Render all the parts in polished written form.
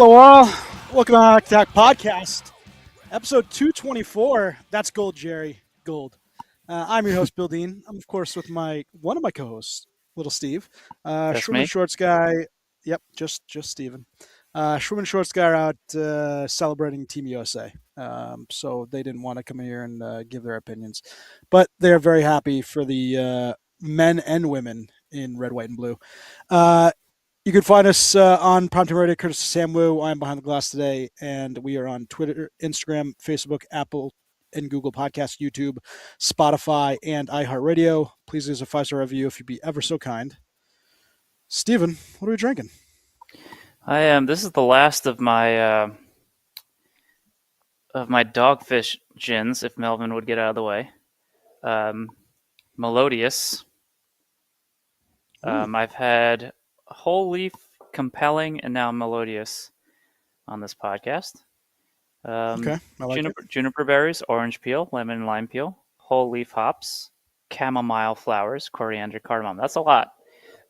Hello, all. Welcome to Hack Attack Podcast, episode 224. That's Gold, Jerry. Gold. I'm your host, Bill Dean. I'm, of course, with one of my co-hosts, Little Steve. That's Schwimmen me. Shorts guy. Yep, just Steven. Schwimmen Shorts guy are out celebrating Team USA. So they didn't want to come here and give their opinions. But they're very happy for the men and women in red, white, and blue. You can find us on Prime Time Radio, courtesy Sam Wu. I'm behind the glass today, and we are on Twitter, Instagram, Facebook, Apple, and Google Podcasts, YouTube, Spotify, and iHeartRadio. Please leave us a 5-star review if you'd be ever so kind. Steven, what are we drinking? I am. This is the last of my dogfish gins. If Melvin would get out of the way, Melodious. I've had Whole Leaf, Compelling, and now Melodious on this podcast. Okay, I like juniper berries, orange peel, lemon and lime peel, whole leaf hops, chamomile flowers, coriander, cardamom. That's a lot,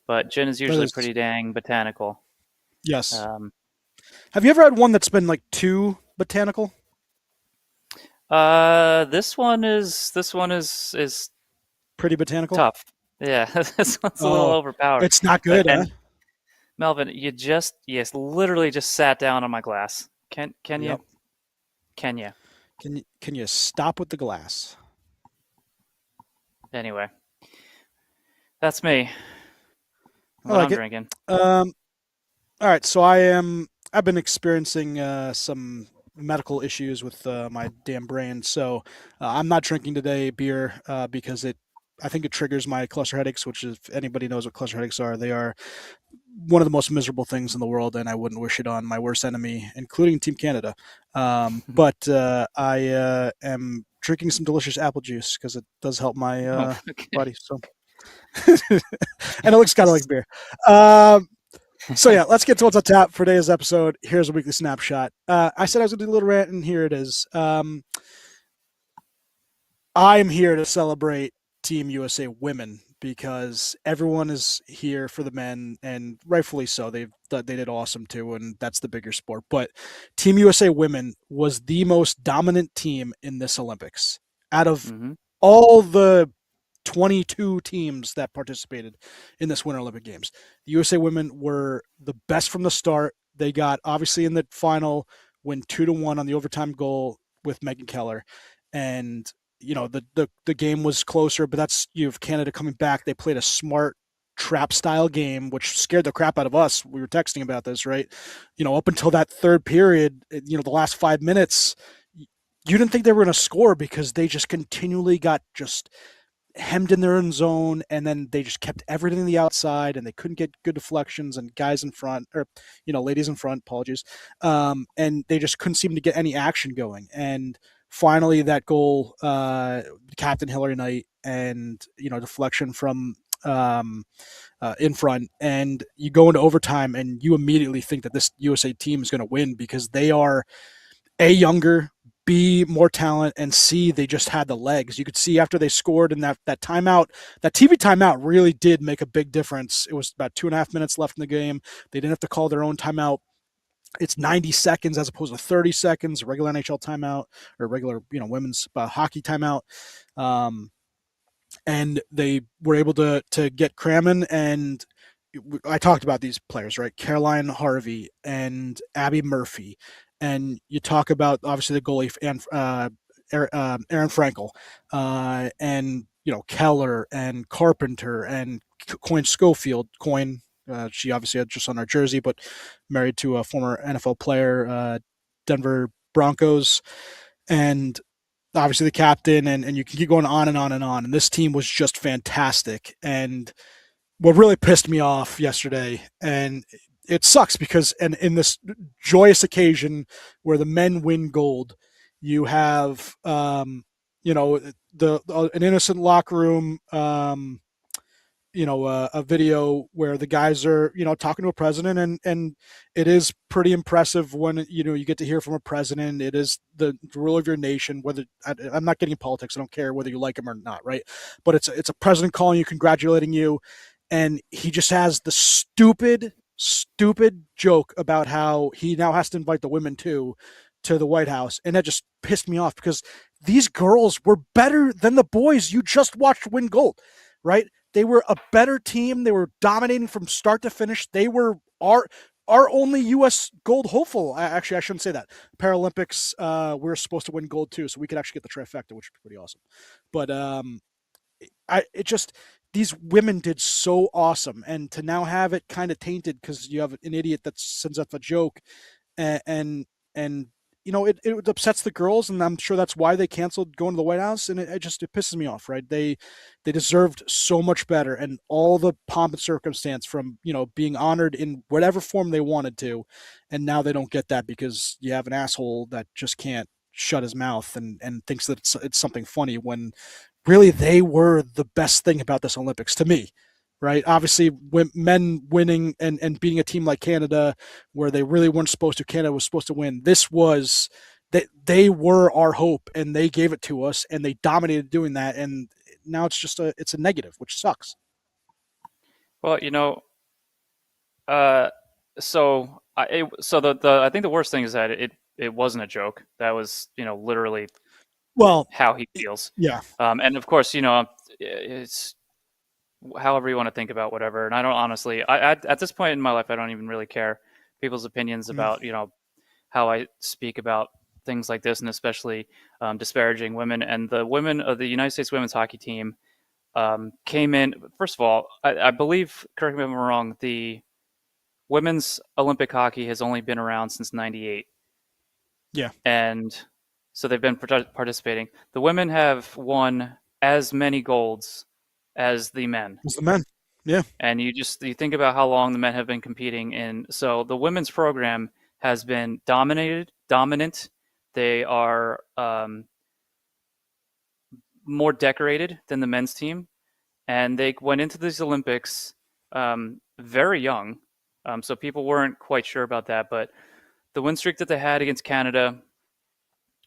but gin is usually pretty dang botanical. Yes. Have you ever had one that's been like too botanical? This one is pretty botanical. Tough. Yeah, this one's a little overpowered. It's not good, huh? Melvin, you literally just sat down on my glass. Can you? Yep. Can you? Can you stop with the glass? Anyway, that's me. What I'm drinking. All right, so I've been experiencing some medical issues with my damn brain, so I'm not drinking today beer because I think it triggers my cluster headaches, which if anybody knows what cluster headaches are, they are one of the most miserable things in the world, and I wouldn't wish it on my worst enemy, including Team Canada. But I am drinking some delicious apple juice because it does help my body. So, and it looks kind of like beer. So yeah, let's get to what's on tap for today's episode. Here's a weekly snapshot. I said I was going to do a little rant, and here it is. I'm here to celebrate Team USA women because everyone is here for the men, and rightfully so. They did awesome too, and that's the bigger sport. But Team USA women was the most dominant team in this Olympics out of all the 22 teams that participated in this Winter Olympic Games. The USA women were the best from the start. They got, obviously, in the final, win 2-1 on the overtime goal with Megan Keller. And, you know, the game was closer, but that's, you have Canada coming back. They played a smart trap-style game, which scared the crap out of us. We were texting about this, right? You know, up until that third period, you know, the last 5 minutes, you didn't think they were going to score because they just continually got just hemmed in their own zone, and then they just kept everything on the outside, and they couldn't get good deflections and guys in front, or, you know, ladies in front, apologies. And they just couldn't seem to get any action going. And finally that goal, Captain Hillary Knight, and, you know, deflection from in front, and you go into overtime and you immediately think that this USA team is going to win because they are A, younger, B, more talent, and C, they just had the legs. You could see after they scored in that timeout, that TV timeout really did make a big difference. It was about 2.5 minutes left in the game. They didn't have to call their own timeout. It's 90 seconds as opposed to 30 seconds, regular NHL timeout, or regular, you know, women's hockey timeout. And they were able to get cramming, and I talked about these players, right? Caroline Harvey and Abby Murphy. And you talk about, obviously, the goalie and Aaron Frankel, and, you know, Keller and Carpenter and Coyne Schofield. Coyne, she obviously had just on her jersey, but married to a former NFL player, Denver Broncos, and obviously the captain, and you can keep going on and on and on. And this team was just fantastic. And what really pissed me off yesterday, and it sucks because, and in this joyous occasion where the men win gold, you have, you know, an innocent locker room, you know, a video where the guys are, you know, talking to a president, and it is pretty impressive when, you know, you get to hear from a president. It is the rule of your nation. Whether I'm not getting politics, I don't care whether you like him or not, right? But it's a president calling you, congratulating you, and he just has the stupid stupid joke about how he now has to invite the women too to the White House, and that just pissed me off because these girls were better than the boys you just watched win gold, right? They were a better team. They were dominating from start to finish. They were our only U.S. gold hopeful. Actually, I shouldn't say that. Paralympics, we're supposed to win gold too, so we could actually get the trifecta, which would be pretty awesome. But I it just these women did so awesome, and to now have it kind of tainted because you have an idiot that sends up a joke, and and it upsets the girls, and I'm sure that's why they canceled going to the White House, and it pisses me off, right? They deserved so much better, and all the pomp and circumstance from being honored in whatever form they wanted to, and now they don't get that because you have an asshole that just can't shut his mouth and thinks that it's something funny when really they were the best thing about this Olympics to me, right? Obviously, men winning and beating a team like Canada, where they really weren't supposed to. Canada was supposed to win. This was they were our hope, and they gave it to us, and they dominated doing that. And now it's a negative, which sucks. Well, uh, so I think the worst thing is that it wasn't a joke. That was literally Well, how he feels. yeah. And of course, it's however you want to think about whatever. And I don't honestly, at this point in my life, I don't even really care people's opinions Mm, about how I speak about things like this, and especially disparaging women. And the women of the United States women's hockey team came in. First of all, I believe, correct me if I'm wrong, the women's Olympic hockey has only been around since '98, yeah. and so they've been participating. The women have won as many golds as the men. It's the men. Yeah. And you think about how long the men have been competing in. So the women's program has been dominant. They are more decorated than the men's team, and they went into these Olympics very young. So people weren't quite sure about that, but the win streak that they had against Canada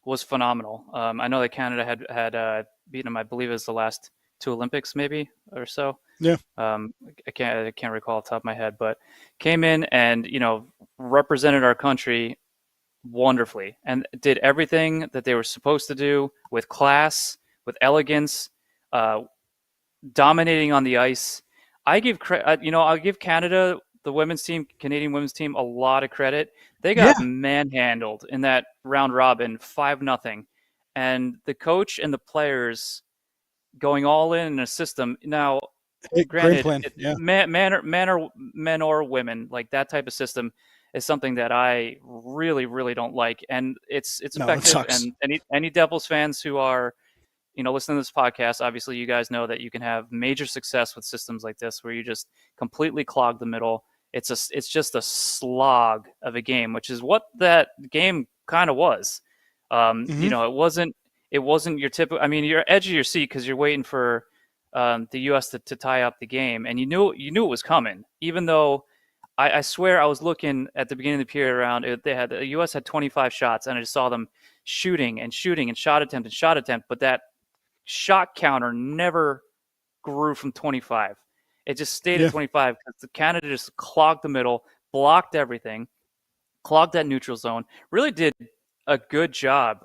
was phenomenal. I know that Canada had beaten them. I believe it was the last two Olympics, maybe or so. Yeah. I can't recall off the top of my head, but came in and represented our country wonderfully and did everything that they were supposed to do with class, with elegance, uh, dominating on the ice. I'll give Canada, the women's team, Canadian women's team, a lot of credit. They Yeah. got manhandled in that round robin, 5-0, and the coach and the players going all in a system. Now, Game granted, plan. Yeah. men or women, like that type of system is something that I really, really don't like, and it's No, it effective. sucks. And any Devils fans who are listening to this podcast, obviously you guys know that you can have major success with systems like this, where you just completely clog the middle. It's just a slog of a game, which is what that game kind of was. Hmm. It wasn't your typical. I mean, you're edge of your seat because you're waiting for the U.S. to tie up the game, and you knew it was coming. Even though I swear I was looking at the beginning of the period around it, the U.S. had 25 shots, and I just saw them shooting and shooting and shot attempt, but that shot counter never grew from 25. It just stayed at Yeah. 25 because Canada just clogged the middle, blocked everything, clogged that neutral zone. Really did a good job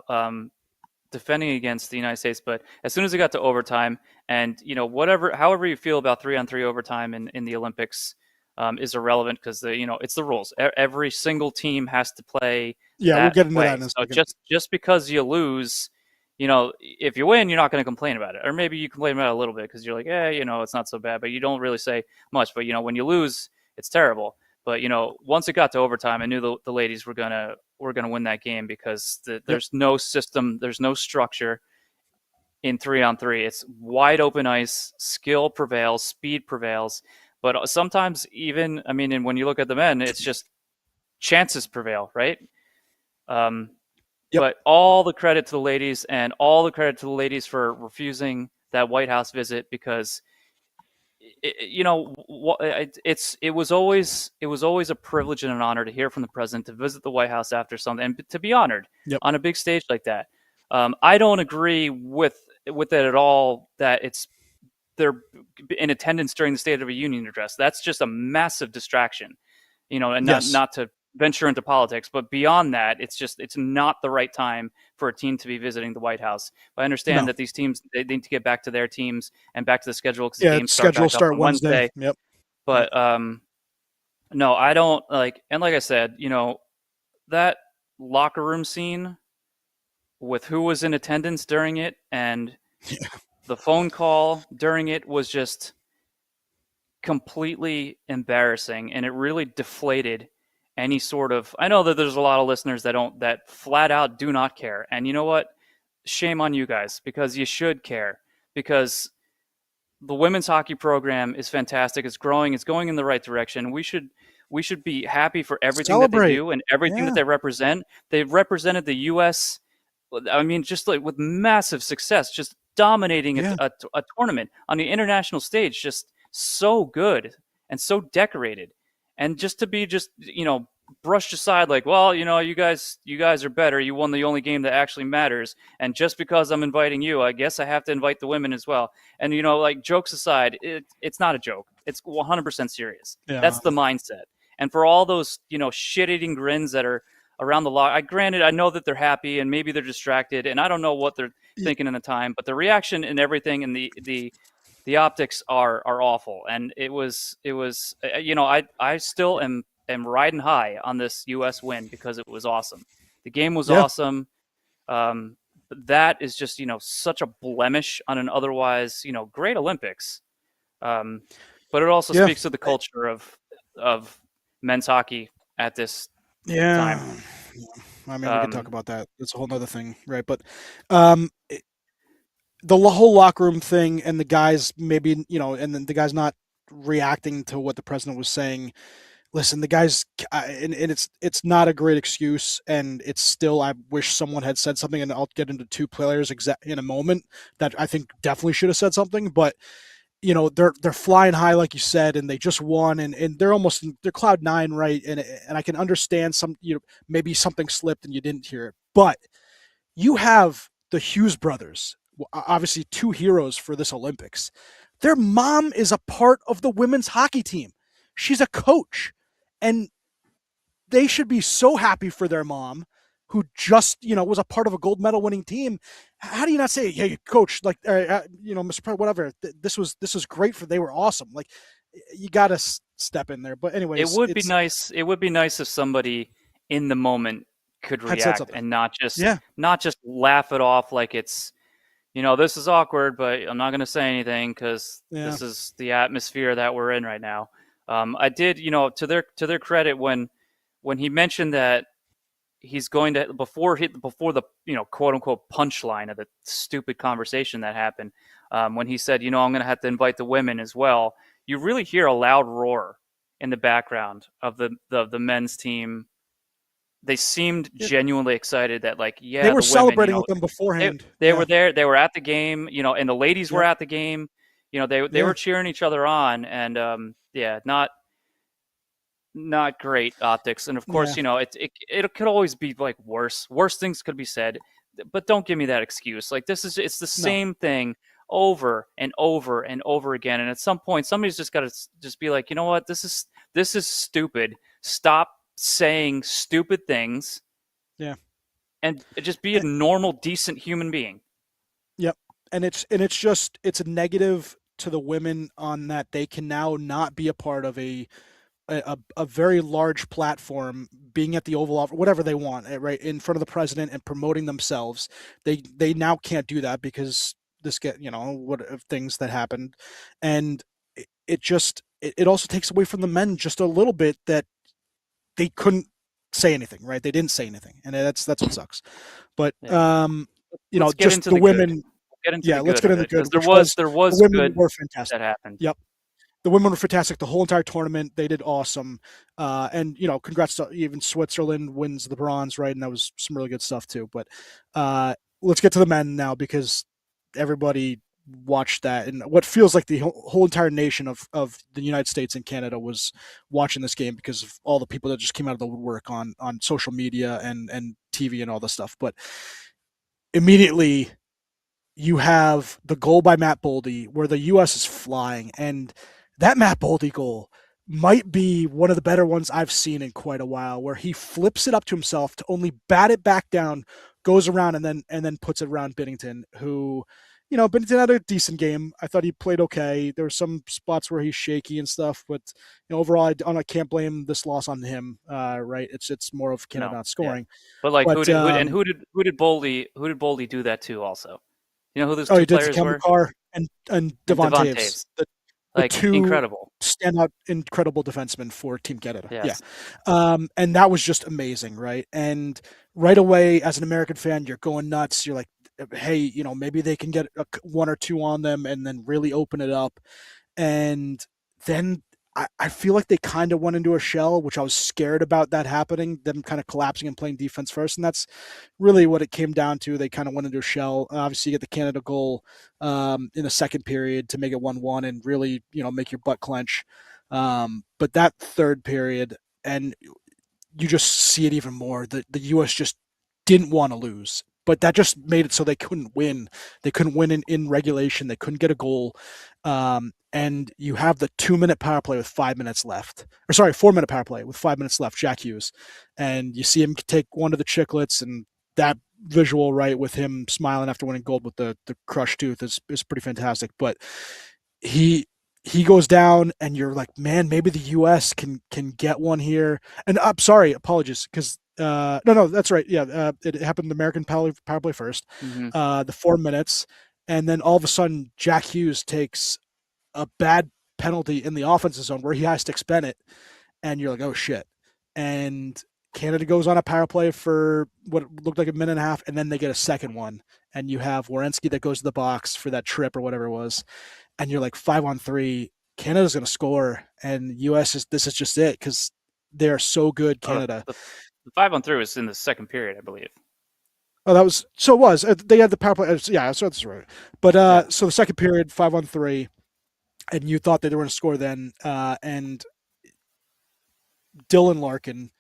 defending against the United States. But as soon as it got to overtime, and however you feel about 3-on-3 overtime in the Olympics is irrelevant because it's the rules. Every single team has to play Yeah. We'll that get into that way. in a So second. just because you lose, if you win, you're not going to complain about it, or maybe you complain about it a little bit because you're like, it's not so bad, but you don't really say much. But when you lose, it's terrible. But once it got to overtime, I knew the ladies were gonna win that game because Yep. there's no system, there's no structure in 3-on-3. It's wide open ice, skill prevails, speed prevails. But sometimes even, I mean, and when you look at the men, it's just chances prevail, right? Um, Yep. but all the credit to the ladies, and all the credit to the ladies for refusing that White House visit because it was always a privilege and an honor to hear from the president, to visit the White House after something, and to be honored Yep. on a big stage like that. I don't agree with it at all that they're in attendance during the State of the Union address. That's just a massive distraction. And not Yes. not to venture into politics, but beyond that, it's not the right time for a team to be visiting the White House. But I understand No. that these teams they need to get back to their teams and back to the schedule because the Yeah. games start Schedule back up start on Wednesday. Wednesday. Yep. Yep. But no, I don't like. And like I said, that locker room scene with who was in attendance during it and the phone call during it was just completely embarrassing, and it really deflated any sort of. I know that there's a lot of listeners that flat out do not care, and you know what? Shame on you guys, because you should care, because the women's hockey program is fantastic. It's growing. It's going in the right direction. We should be happy for everything that they Celebrate. do and everything that Yeah. they represent. They've represented the U.S. I mean, just like with massive success, just dominating Yeah. a tournament on the international stage, just so good and so decorated, and just to be just brushed aside like, well, you guys are better. You won the only game that actually matters, and just because I'm inviting you, I guess I have to invite the women as well. And like jokes aside, it's not a joke. It's 100% serious. Yeah. That's the mindset. And for all those shit-eating grins that are around the lock. Granted, I know that they're happy and maybe they're distracted, and I don't know what they're thinking in the time, but the reaction and everything and the optics are awful. And I still am riding high on this U.S. win because it was awesome. The game was Yeah. awesome. But that is just such a blemish on an otherwise great Olympics. Um, but it also Yeah. speaks to the culture of men's hockey at this Yeah. time. I mean, we could talk Um, about that. That's a whole nother thing, right? But um, the whole locker room thing and the guys maybe and then the guys not reacting to what the president was saying. Listen, the guys, and it's not a great excuse, and it's still. I wish someone had said something, and I'll get into two players in a moment that I think definitely should have said something. But they're flying high, like you said, and they just won, and they're cloud nine, right? And I can understand maybe something slipped and you didn't hear it, but you have the Hughes brothers, obviously two heroes for this Olympics. Their mom is a part of the women's hockey team. She's a coach, and they should be so happy for their mom, who just was a part of a gold medal winning team. How do you not say, "Hey, coach, like, Mr. President, whatever. This was great for. They were awesome." Like, you got to step in there. But it anyways, would be it's nice. It would be nice if somebody in the moment could had said react something. and not just Yeah, not just laugh it off like it's this is awkward, but I'm not going to say anything because yeah, this is the atmosphere that we're in right now. I did, to their credit, when he mentioned that he's going to before the quote unquote punchline of the stupid conversation that happened, when he said, I'm going to have to invite the women as well. You really hear a loud roar in the background of the men's team. They seemed yeah. genuinely excited that, like, They yeah, were the women, celebrating with them they beforehand. they Yeah, were there, they were at the game, and the ladies were yep, at the game. They yeah, were cheering each other on, and yeah, not great optics. And of course, yeah. it could always be like worse. Worse things could be said, but don't give me that excuse. Like, it's the No, same thing over and over and over again. And at some point, somebody's just got to just be like, you know what, this is stupid. Stop saying stupid things yeah. and just be a And, normal, decent human being. yep. And it's a negative to the women on that they can now not be a part of a very large platform, being at the Oval Office, whatever they want, right in front of the president and promoting themselves. They now can't do that because this get what things that happened, and it also takes away from the men just a little bit that they couldn't say anything, right? They didn't say anything, and that's what sucks. But Yeah. Let's get just into the the good. women. Get into Yeah, the let's good get of in the it, good, because there which was was there the was women good were fantastic. that happened. Yep, the women were fantastic the whole entire tournament. They did awesome, and congrats to even Switzerland wins the bronze, right? And that was some really good stuff too. But let's get to the men now because everybody watched that, and what feels like the whole entire nation of the United States and Canada was watching this game because of all the people that just came out of the woodwork on social media and TV and all this stuff. But immediately you have the goal by Matt Boldy where the U.S. is flying, and that Matt Boldy goal. might be one of the better ones I've seen in quite a while, where he flips it up to himself to only bat it back down, goes around and then puts it around Binnington, who, Binnington had a decent game. I thought he played okay. There were some spots where he's shaky and stuff, but overall, I can't blame this loss on him. Right? It's more of Canada No, not yeah. scoring. But like, But who did Boldy do that to? Also, you know who those oh, two he did to players Kel were? McCarr and And Devon Devon Taves, Taves, the like two incredible. standout, incredible defensemen for Team Canada. Yeah. Yes. And that was just amazing, right? And right away, as an American fan, you're going nuts. You're like, hey, maybe they can get one or two on them and then really open it up. And then I feel like they kind of went into a shell, which I was scared about that happening, them kind of collapsing and playing defense first. And that's really what it came down to. They kind of went into a shell. Obviously, you get the Canada goal in the second period to make it 1-1 and really, make your butt clench. But that third period, and you just see it even more. The U.S. just didn't want to lose, but that just made it so they couldn't win. They couldn't win in regulation. They couldn't get a goal. And you have the 2-minute power play with 5 minutes left. Or sorry, 4-minute power play with 5 minutes left, Jack Hughes. And you see him take one of the chiclets, and that visual, right, with him smiling after winning gold with the crushed tooth is pretty fantastic. But he goes down, and you're like, man, maybe the U.S. can get one here. And I'm sorry, apologies, because no, that's right. Yeah, it happened. The American power play first, Hmm. the 4 minutes, and then all of a sudden, Jack Hughes takes a bad penalty in the offensive zone where he has to expend it, and you're like, oh shit. And Canada goes on a power play for what looked like a minute and a half, and then they get a second one, and you have Werenski that goes to the box for that trip or whatever it was, and you're like 5-on-3. Canada's going to score, and U.S. this is just it because they're so good. Oh, Canada. the 5-on-3 was in the second period, I believe. Oh, that was so. It was they had the power play? Yeah, so that's right. But Yeah. so the second period, 5-on-3, and you thought that they were going to score then, and Dylan Larkin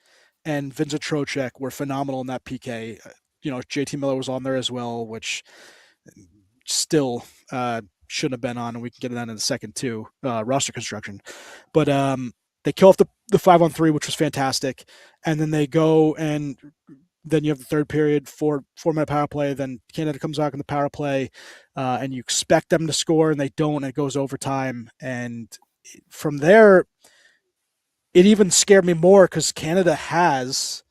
and Vincent Trocheck were phenomenal in that PK. JT Miller was on there as well, which still shouldn't have been on, and we can get that in a second too. Roster construction, but they kill off the 5-on-3, which was fantastic, and then they go and then you have the third period, 4-minute power play. Then Canada comes back in the power play, and you expect them to score, and they don't. And it goes overtime, and from there, it even scared me more because Canada has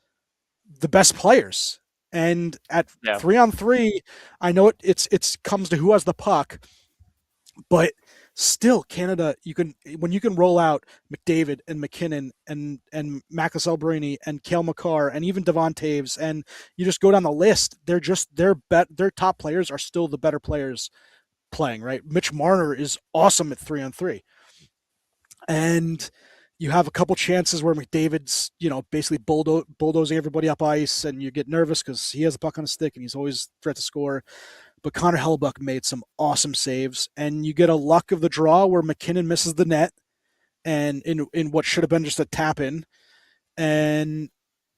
the best players. And at Yeah. 3-on-3, I know it's comes to who has the puck, but still Canada, when you can roll out McDavid and McKinnon and Marcus Alberini and Cale Makar and even Devon Taves, and you just go down the list, their top players are still the better players playing, right? Mitch Marner is awesome at 3-on-3. And you have a couple chances where McDavid's, basically bulldozing everybody up ice, and you get nervous because he has a puck on a stick and he's always threat to score. But Connor Hellebuyck made some awesome saves, and you get a luck of the draw where McKinnon misses the net, and in what should have been just a tap in, and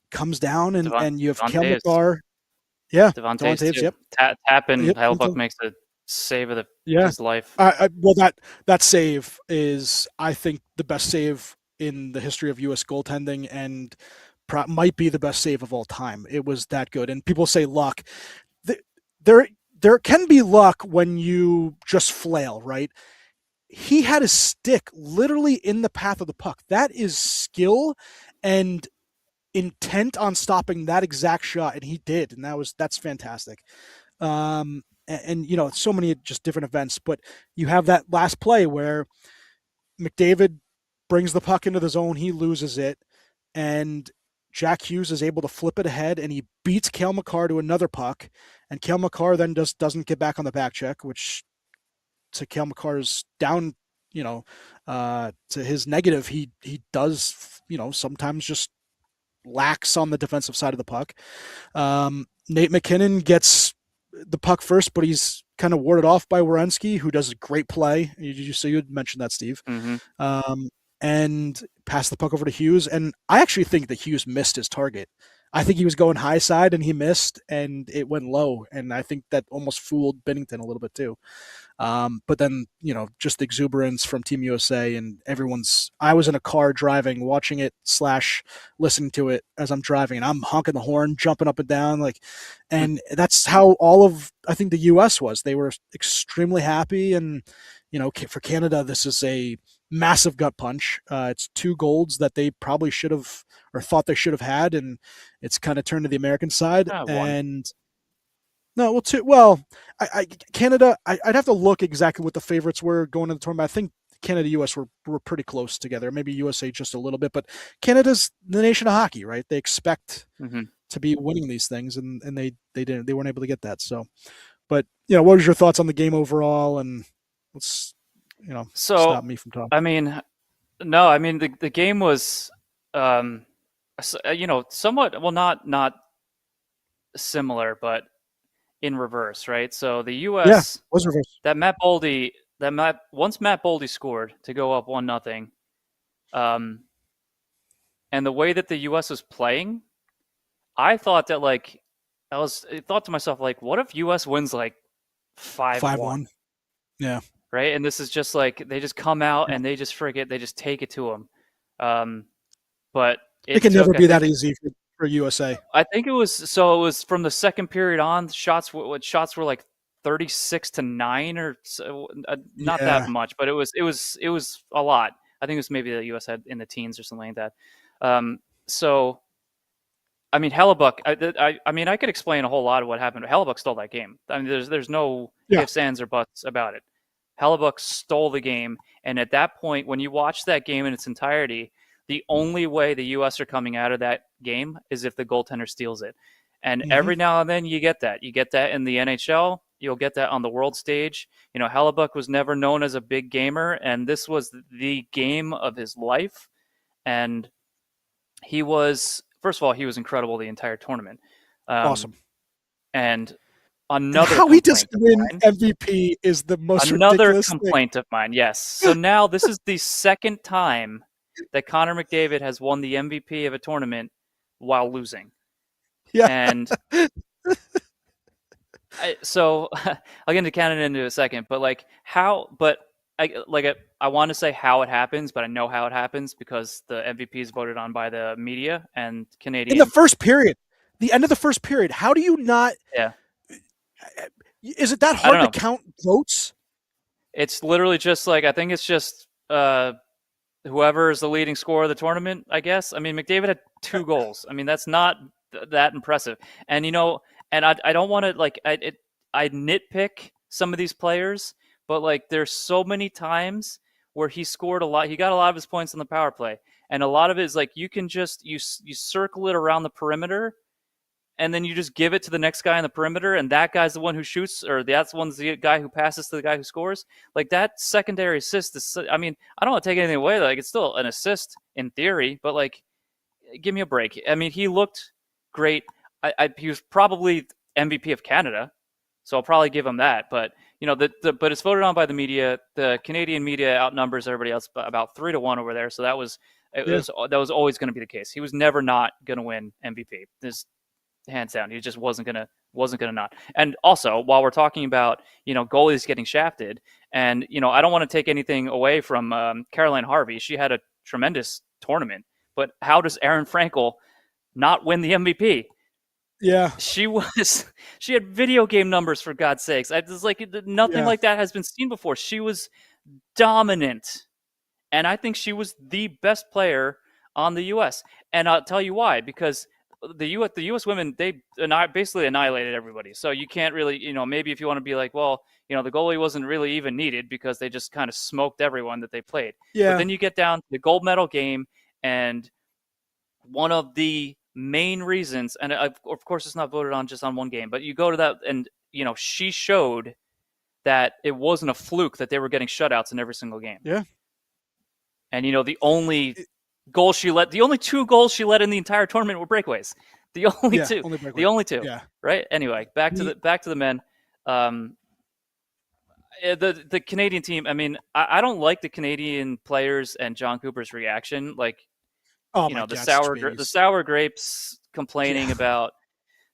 comes down, and you have Devon Cale Taves. Makar, yeah, Devon Devon Taves Taves, too. yep, Tap and yep, Heilbuck makes a save of yeah. his life. Well, that save is, I think, the best save in the history of U.S. goaltending, and might be the best save of all time. It was that good. And people say luck. There, there can be luck when you just flail, right? He had his stick literally in the path of the puck. That is skill and intent on stopping that exact shot, and he did, and that's fantastic. So many just different events, but you have that last play where McDavid brings the puck into the zone, he loses it, and Jack Hughes is able to flip it ahead, and he beats Cale Makar to another puck, and Cale Makar then doesn't get back on the back check, which to Cale Makar's down, to his negative, he does, sometimes just lax on the defensive side of the puck. Nate McKinnon gets the puck first, but he's kind of warded off by Werenski, who does a great play. You had mentioned that, Steve. Mm-hmm. And pass the puck over to Hughes. And I actually think that Hughes missed his target. I think he was going high side and he missed and it went low. And I think that almost fooled Bennington a little bit too. But then, just the exuberance from Team USA and everyone's. I was in a car driving, watching it slash listening to it as I'm driving, and I'm honking the horn, jumping up and down, and that's how all of I think the US was. They were extremely happy, and for Canada, this is a massive gut punch. It's two golds that they probably should have or thought they should have had, and it's kind of turned to the American side. One. And no, well, two. Well, Canada. I'd have to look exactly what the favorites were going into the tournament. I think Canada, US were pretty close together. Maybe USA just a little bit, but Canada's the nation of hockey, right? They expect to be winning these things, and they didn't. They weren't able to get that. So, but what was your thoughts on the game overall? And let's So, stop me from talking. I mean, no, I mean the game was, somewhat well, not similar, but in reverse, right? So the Yeah, U.S. was reverse. Once Matt Boldy scored to go up 1-0, and the way that the U.S. was playing, I thought that I thought to myself what if U.S. wins 5-1, 5-1. Yeah. right? And this is just they just come out and they just take it to them. But It it can never took, I be think, that easy for USA. I think it was from the second period on. Shots were 36-9 or so, not that Yeah. much, but it was a lot. I think it was maybe the U.S. had in the teens or something like that. So I mean, Hellebuck. I mean, I could explain a whole lot of what happened. Hellebuck stole that game. I mean, there's no Yeah. ifs, ands, or buts about it. Hellebuck stole the game, and at that point, when you watch that game in its entirety, the only way the U.S. are coming out of that game is if the goaltender steals it. And Hmm. every now and then you get that. You get that in the NHL. You'll get that on the world stage. Hellebuck was never known as a big gamer, and this was the game of his life. And he was, first of all, he was incredible the entire tournament. Um, Awesome. and And another how he complaint doesn't of win mine, MVP is the most another ridiculous thing. complaint of mine, yes. So now this is the second time that Connor McDavid has won the MVP of a tournament while losing. Yeah. And so I'll get into Canada in a second, but I want to say how it happens, but I know how it happens because the MVP is voted on by the media and In the Canadian. first period, the end of the first period, how do you not? Yeah, Is it that I don't hard to know. count votes? It's literally just I think it's just whoever is the leading scorer of the tournament, I guess. I mean, McDavid had 2 goals. I mean, that's not that impressive. And and I don't want to I nitpick some of these players, but there's so many times where he scored a lot. He got a lot of his points on the power play, and a lot of it is you can just you circle it around the perimeter, and then you just give it to the next guy on the perimeter, and that guy's the one who shoots, or that's the guy who passes to the guy who scores. That secondary assist is, I mean, I don't want to take anything away. It's still an assist in theory, but give me a break. I mean, he looked great. He was probably MVP of Canada, so I'll probably give him that. But but it's voted on by the media. The Canadian media outnumbers everybody else about 3-1 over there. So that was Yeah. that was always going to be the case. He was never not going to win MVP. There's hands down. He just wasn't gonna not. And also, while we're talking about goalies getting shafted, and I don't want to take anything away from Caroline Harvey. She had a tremendous tournament, but how does Aaron Frankel not win the MVP? Yeah. She had video game numbers, for God's sakes. It's nothing Yeah. like that has been seen before. She was dominant, and I think she was the best player on the U.S. And I'll tell you why, because the U.S. women, they basically annihilated everybody. So you can't really, maybe if you want to be well, the goalie wasn't really even needed because they just kind of smoked everyone that they played. But Yeah. then you get down to the gold medal game, and one of the main reasons, and of course it's not voted on just on one game, but you go to that, and she showed that it wasn't a fluke that they were getting shutouts in every single game. Yeah. And the only 2 goals she let in the entire tournament were breakaways. The only Yeah. two, Only breakaway. the only two, Yeah. right? Anyway, back to the men. The Canadian team. I mean, I don't like the Canadian players and John Cooper's reaction. Oh my The God, it's just babies. sour grapes complaining Yeah. about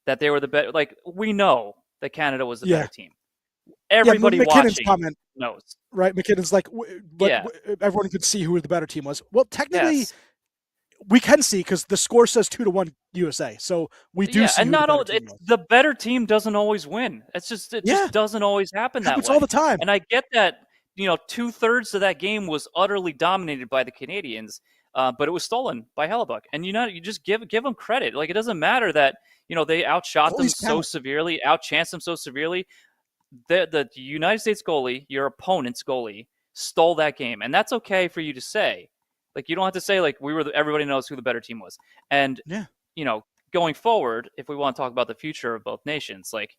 that they were the better. Like we know that Canada was the Yeah. better team. Yeah. Everybody McKinnon's watching comment, knows. right? McKinnon's like, but Yeah. everyone could see who the better team was. Well, technically, Yes. we can see because the score says 2-1 USA. So we do Yeah, see and who the not better all. team It's was. the better team doesn't always win. It Yeah. just doesn't always happen that Happens all the way. time. And I get that. 2/3 of that game was utterly dominated by the Canadians, but it was stolen by Hellebuck. And you just give them credit. Like it doesn't matter that they outshot them Goalie's so talent. severely, outchanced them so severely. The United States goalie, your opponent's goalie, stole that game, and that's okay for you to say. Like you don't have to say like everybody knows who the better team was. And Yeah. you know, going forward, if we want to talk about the future of both nations, like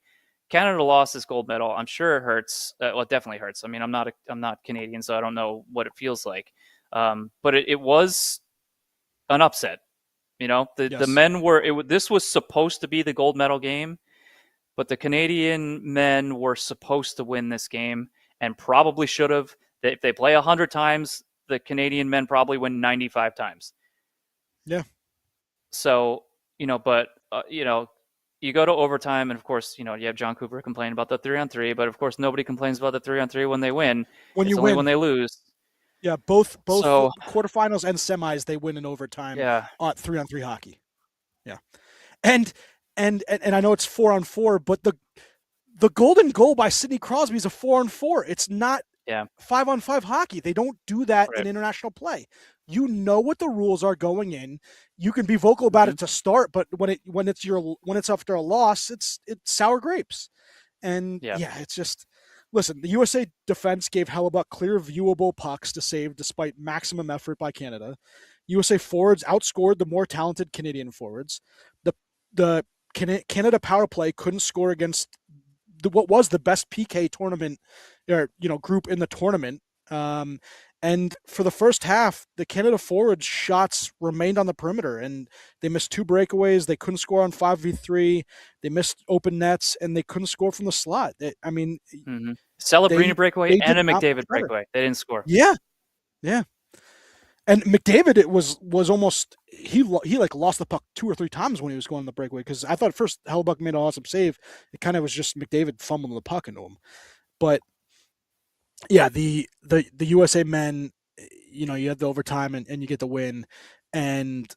Canada lost this gold medal, I'm sure it hurts. Well, it definitely hurts. I mean, I'm not Canadian, so I don't know what it feels like. But it was an upset. The Yes. men were. This was supposed to be the gold medal game, but the Canadian men were supposed to win this game and probably should have. If they play 100 times, the Canadian men probably win 95 times. Yeah. So, but, you go to overtime, and of course, you have John Cooper complaining about the 3-on-3, but of course, nobody complains about the 3-on-3 when they win. When you It's only when win. they lose. Yeah. Both So, quarterfinals and semis, they win in overtime yeah, on 3-on-3 hockey. Yeah. And and I know it's 4-on-4, but the golden goal by Sidney Crosby is a 4-on-4. It's not yeah, 5-on-5 hockey. They don't do that in right. international play. You know what the rules are going in. You can be vocal about Mm-hmm. it to start, but when it's after a loss, it's sour grapes. And Yeah, yeah, it's just listen. The USA defense gave Hellebuck clear, viewable pucks to save despite maximum effort by Canada. USA forwards outscored the more talented Canadian forwards. The the Canada power play couldn't score against what was the best PK tournament or group in the tournament. And for the first half, the Canada forwards shots remained on the perimeter, and they missed 2 breakaways. They couldn't score on 5v3. They missed open nets, and they couldn't score from the slot. I mean, mm-hmm. Celebrini breakaway they and did a not much McDavid better. breakaway. They didn't score. Yeah, yeah. And McDavid, it was almost he like lost the puck 2 or 3 times when he was going on the breakaway, because I thought at first Hellebuck made an awesome save. It kind of was just McDavid fumbling the puck into him, but yeah, the USA men, you have the overtime and you get the win, and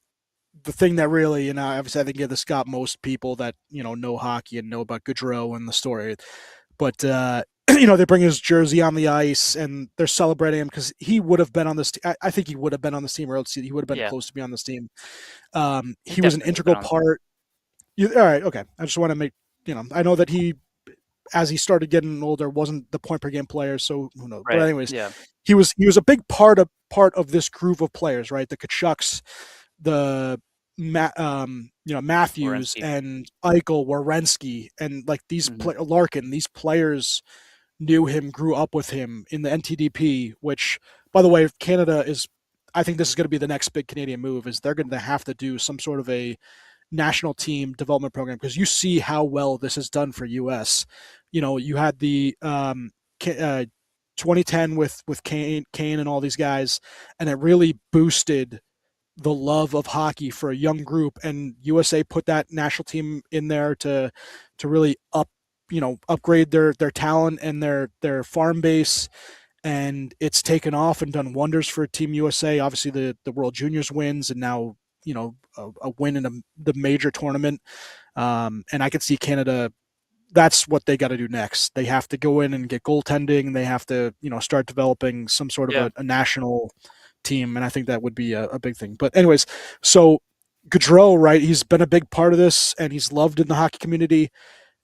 the thing that really, obviously I think this got most people that know hockey and know about Gaudreau and the story, but they bring his jersey on the ice and they're celebrating him because he would have been on this. I think he would have been on this team, or else he would have been Yeah, close to be on this team. he He was an definitely would have been integral on the team. part. All right, okay. I just want to make I know that he, as he started getting older, wasn't the point per game player, so who knows. But Right. anyways, Yeah. he was a big part of this group of players, right? The Kachucks, the Matthews Werenski. and Eichel, Werenski, and like Mm-hmm. Larkin. These players knew him, grew up with him in the NTDP. Which, by the way, Canada is. I think this is going to be the next big Canadian move. Is they're going to have to do some sort of a national team development program, because you see how well this is done for US. You had the 2010 with Kane and all these guys, and it really boosted the love of hockey for a young group, and USA put that national team in there to really upgrade their talent and their farm base, and it's taken off and done wonders for Team USA. Obviously, the World Juniors wins, and now a win in the major tournament. And I could see Canada. That's what they got to do next. They have to go in and get goaltending. They have to start developing some sort of Yeah. a national team, and I think that would be a big thing. But anyways, so Gaudreau, right? He's been a big part of this, and he's loved in the hockey community,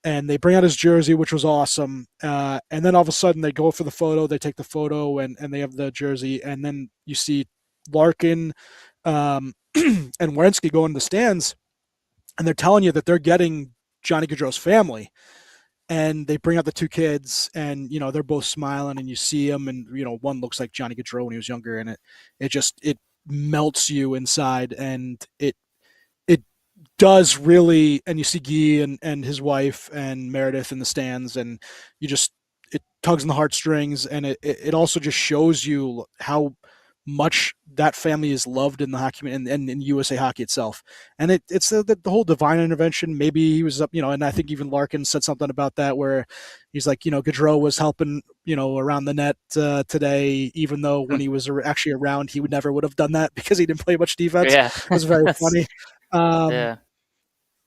and they bring out his jersey, which was awesome. And then all of a sudden they go for the photo, they take the photo, and they have the jersey, and then you see Larkin and Werenski go in the stands, and they're telling you that they're getting Johnny Gaudreau's family, and they bring out the 2 kids, and they're both smiling, and you see them, and one looks like Johnny Gaudreau when he was younger, and it melts you inside, and it does really. And you see Guy and his wife and Meredith in the stands, and it tugs on the heartstrings, and it also just shows you how much that family is loved in the hockey and in USA Hockey itself. And it's the whole divine intervention. Maybe he was up, and I think even Larkin said something about that where he's like, Gaudreau was helping, around the net today, even though when he was actually around, he would have done that because he didn't play much defense. Yeah. It was very funny. Um, Yeah.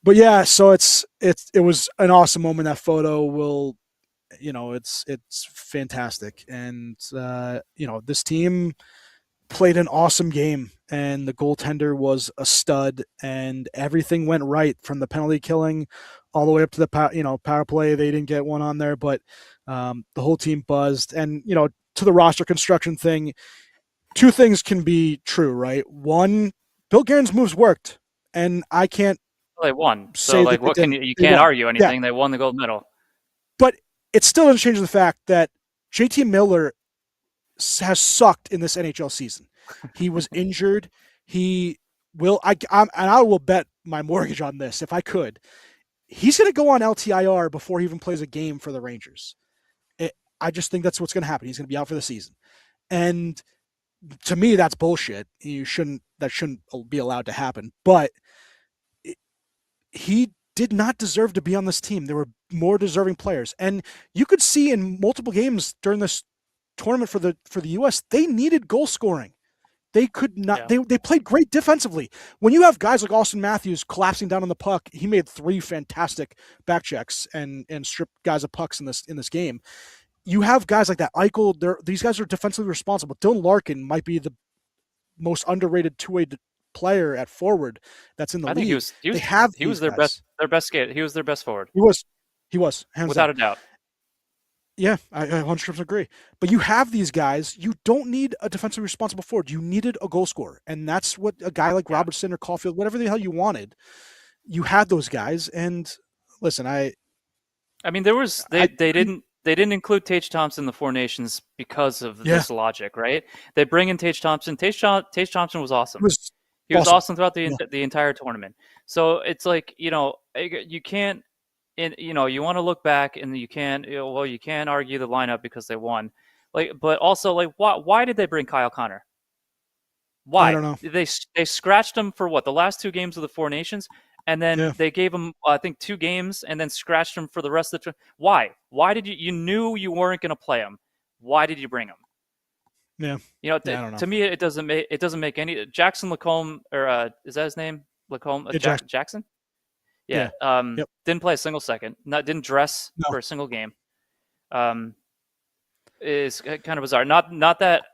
but yeah, so it was an awesome moment. That photo will, it's fantastic. And, this team played an awesome game, and the goaltender was a stud, and everything went right from the penalty killing all the way up to the power play. They didn't get one on there, but the whole team buzzed. And to the roster construction thing, two things can be true, right? One, Bill Guerin's moves worked, and I can't Well, they won. So say that like, they what can didn't. you They can't won, argue yeah, anything. They won the gold medal. but it still doesn't change the fact that JT Miller has sucked in this NHL season. He was injured. He will. And I will bet my mortgage on this if I could. He's going to go on LTIR before he even plays a game for the Rangers. I just think that's what's going to happen. He's going to be out for the season, and to me, that's bullshit. That shouldn't be allowed to happen. But he did not deserve to be on this team. There were more deserving players, and you could see in multiple games during this tournament for the US, they needed goal scoring. They could not. Yeah. They played great defensively. When you have guys like Austin Matthews collapsing down on the puck, he made 3 fantastic back checks and stripped guys of pucks in this game. You have guys like that. Eichel, these guys are defensively responsible. Dylan Larkin might be the most underrated two-way player at forward that's in the I think he league. was he They was have he these was their guys. best skater. He was their best forward, He was hands without down. a doubt. Yeah, I 100% agree. But you have these guys. You don't need a defensively responsible forward. You needed a goal scorer, and that's what a guy like Yeah. Robertson or Caulfield, whatever the hell you wanted, you had those guys. And listen, I mean, there was I they didn't include Tage Thompson in the Four Nations because of yeah, this logic, right? They bring in Tage Thompson. Tage Thompson was it awesome. was He was awesome. awesome throughout Yeah, the entire tournament. So it's like, you can't, you want to look back and you can't, well, you can't argue the lineup because they won. Like, but also like, why did they bring Kyle Connor? I Why? don't know. They scratched him for what, the last 2 games of the Four Nations, and then Yeah, they gave him, I think, 2 games, and then scratched him for the rest of the. Why? Why did you knew you weren't going to play him? Why did you bring him? yeah, yeah. I don't know. To me, it doesn't make any. Jackson Lacombe, or is that his name? Lacombe, Yeah, Jack, Jackson. Yeah. yeah, yep. Didn't play a single second. Didn't dress No, for a single game. Um, is kind of bizarre. Not that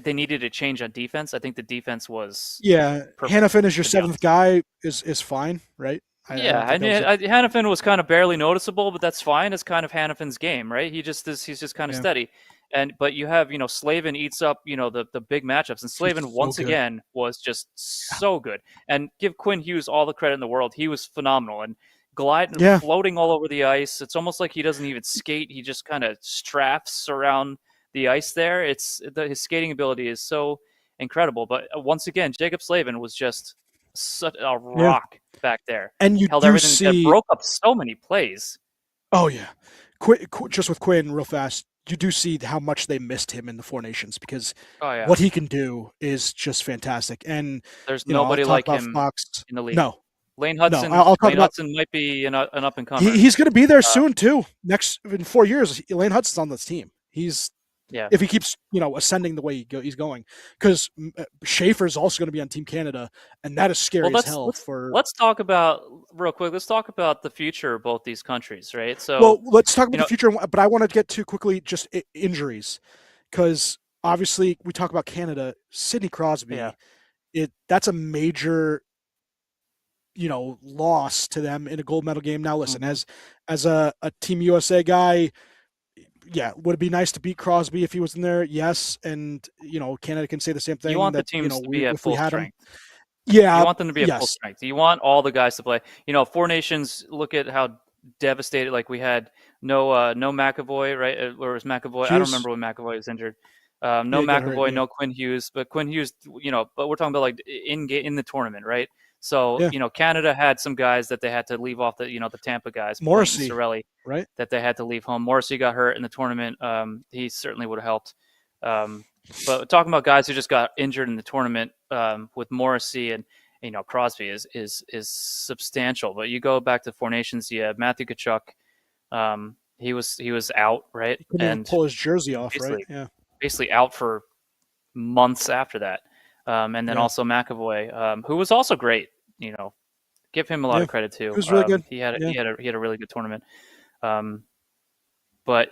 they needed a change on defense. I think the defense was yeah. perfect, Hannafin is your to be seventh honest. guy is fine, right? I Yeah, don't think and that was Hannafin was kind of barely noticeable, but that's fine. It's kind of Hannafin's game, right? He's just kind of yeah. steady. But you have, Slavin eats up, the big matchups, and He's Slavin so once good. again was just so good. And give Quinn Hughes all the credit in the world. He was phenomenal and gliding, Yeah, floating all over the ice. It's almost like he doesn't even skate. He just kind of straps around the ice there. His skating ability is so incredible. But once again, Jacob Slavin was just such a yeah. rock back there. And you Held do everything together, see. broke up so many plays. Oh yeah, just with Quinn real fast. You do see how much they missed him in the Four Nations because Oh yeah, what he can do is just fantastic. And there's I'll nobody talk like about him Fox. in the league. No, Lane no, Hudson, I'll talk Lane about. Hudson might be an up and comer. He's going to be there Uh, soon too. Next in 4 years, Elaine Hudson's on this team. He's yeah. if he keeps ascending the way he's going because Schaefer's also going to be on Team Canada, and that is Well, scary as hell. let's talk about real quick. Let's talk about the future of both these countries, right? Well, So, let's talk about you the know, future, but I want to get to quickly just injuries because obviously we talk about Canada. Sidney yeah, Crosby, that's a major loss to them in a gold medal game. Now listen, hmm as a Team USA guy, yeah, would it be nice to beat Crosby if he was in there? Yes, and Canada can say the same you thing want the that teams to we be at if we full had him. strength. You Yeah, want them to be at full yes, strength. You want all the guys to play. Four Nations. Look at how devastated. Like we had no McAvoy, right? Or was McAvoy? I don't Hughes, remember when McAvoy was injured. No yeah, get hurt, McAvoy, yeah, no Quinn Hughes, but Quinn Hughes, but we're talking about like in the tournament, right? So yeah, Canada had some guys that they had to leave off the Tampa guys, Point and Morrissey, Sorelli, right? that they had to leave home. Morrissey got hurt in the tournament. He certainly would have helped. But talking about guys who just got injured in the tournament, with Morrissey and Crosby is substantial. But you go back to Four Nations, you have Matthew Tkachuk. He was out, right, He couldn't even and pull his jersey off, right? basically Yeah, basically out for months after that. And then yeah, also McAvoy, who was also great. You know, give him a lot yeah. of credit He too. was really good. He had a, Yeah, he had a he had a really good tournament. Um, but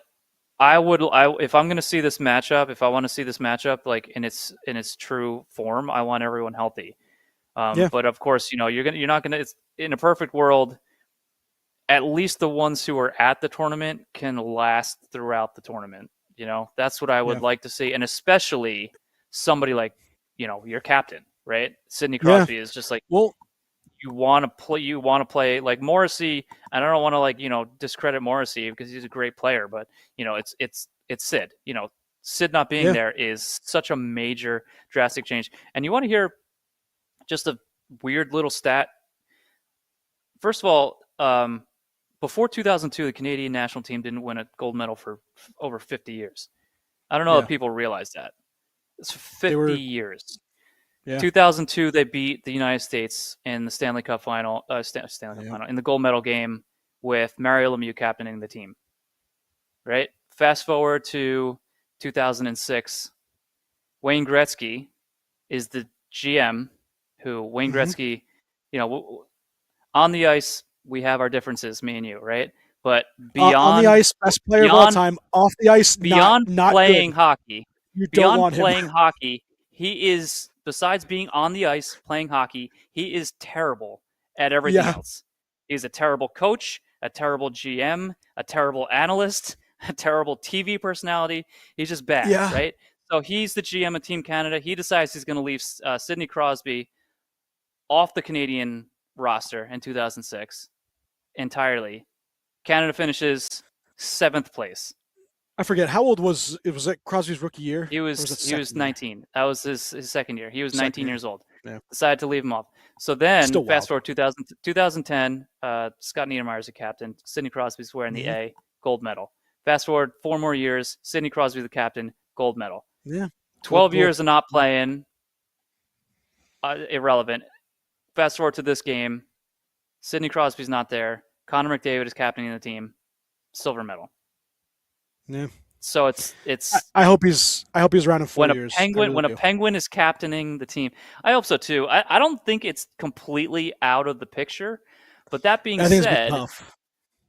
if I'm going to see this matchup, if I want to see this matchup like in its true form, I want everyone healthy. yeah, But of course, you're not gonna. It's in a perfect world. At least the ones who are at the tournament can last throughout the tournament. That's what I yeah, would like to see, and especially somebody like your captain, right? Sidney yeah. Crosby is just like Well, you want to play like Morrissey. And I don't want to discredit Morrissey because he's a great player, but it's Sid. Sid not being yeah. there is such a major drastic change. And you want to hear just a weird little stat. First of all, before 2002, the Canadian national team didn't win a gold medal for over 50 years. I don't know if Yeah, people realize that. It's they 50 were. years. Yeah, 2002, they beat the United States in the Stanley Cup final, Stanley Cup yeah. final, in the gold medal game with Mario Lemieux captaining the team. Right. Fast forward to 2006, Wayne Gretzky is the GM. Who Wayne Hmm. Gretzky, you know, on the ice we have our differences, me and you, right? But On the beyond ice, best player of all beyond time. Off the ice, beyond not good. playing hockey, You don't beyond want him. playing hockey, he is, besides being on the ice playing hockey, he is terrible at everything Yeah, else. He's a terrible coach, a terrible GM, a terrible analyst, a terrible TV personality. He's just bad, yeah, right? So he's the GM of Team Canada. He decides he's going to leave Sidney Crosby off the Canadian roster in 2006 entirely. Canada finishes seventh place. I forget how old was it. Was that Crosby's rookie year, He or was was it he was second year? 19. That was his second year. He was Second 19 year. years old. Yeah, Decided to leave him off. So then, still fast wild. forward 2010, Scott Niedermayer's a captain. Sidney Crosby's wearing the Hmm. A, gold medal. Fast forward 4 more years, Sidney Crosby the captain, gold medal. Yeah, gold, 12 gold. years of not playing, irrelevant. Fast forward to this game, Sidney Crosby's not there. Connor McDavid is captaining the team, silver medal. Yeah. So it's I hope he's around in four when a years. I penguin really when a do. penguin is captaining the team. I hope so too. I don't think it's completely out of the picture. But that being I think it's gonna be said, tough.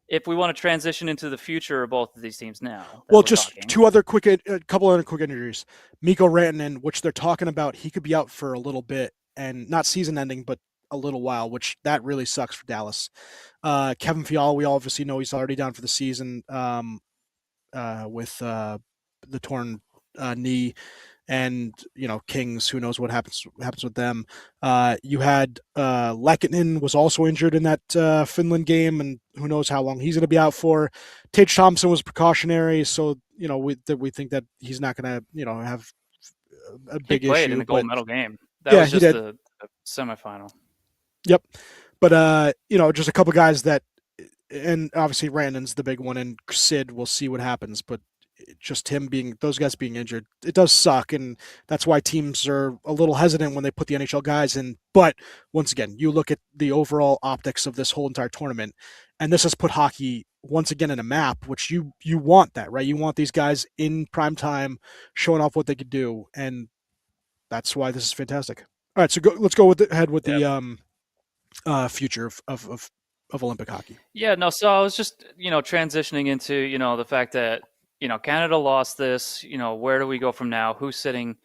if we want to transition into the future of both of these teams now that Well, we're just talking, two other quick, a couple other quick injuries. Mikko Rantanen, which they're talking about, he could be out for a little bit, and not season ending, but a little while, which that really sucks for Dallas. Kevin Fiala, we obviously know he's already down for the season with the torn knee, and Kings. Who knows what happens with them? You had Lehkonen was also injured in that Finland game, and who knows how long he's going to be out for. Tage Thompson was precautionary, so we think that he's not going to have a he big played in issue. the gold But medal game. That yeah, was he just did. the semifinal. Yep. But just a couple guys that, and obviously Randon's the big one, and Sid. We'll see what happens, but just those guys being injured, it does suck, and that's why teams are a little hesitant when they put the NHL guys in. But once again, you look at the overall optics of this whole entire tournament, and this has put hockey once again in a map, which you want that, right? You want these guys in prime time showing off what they could do, and that's why this is fantastic. All right, so let's go ahead with Yeah. the future of Olympic hockey. Yeah, no, so I was just, transitioning into, the fact that, Canada lost this, where do we go from now? Who's sitting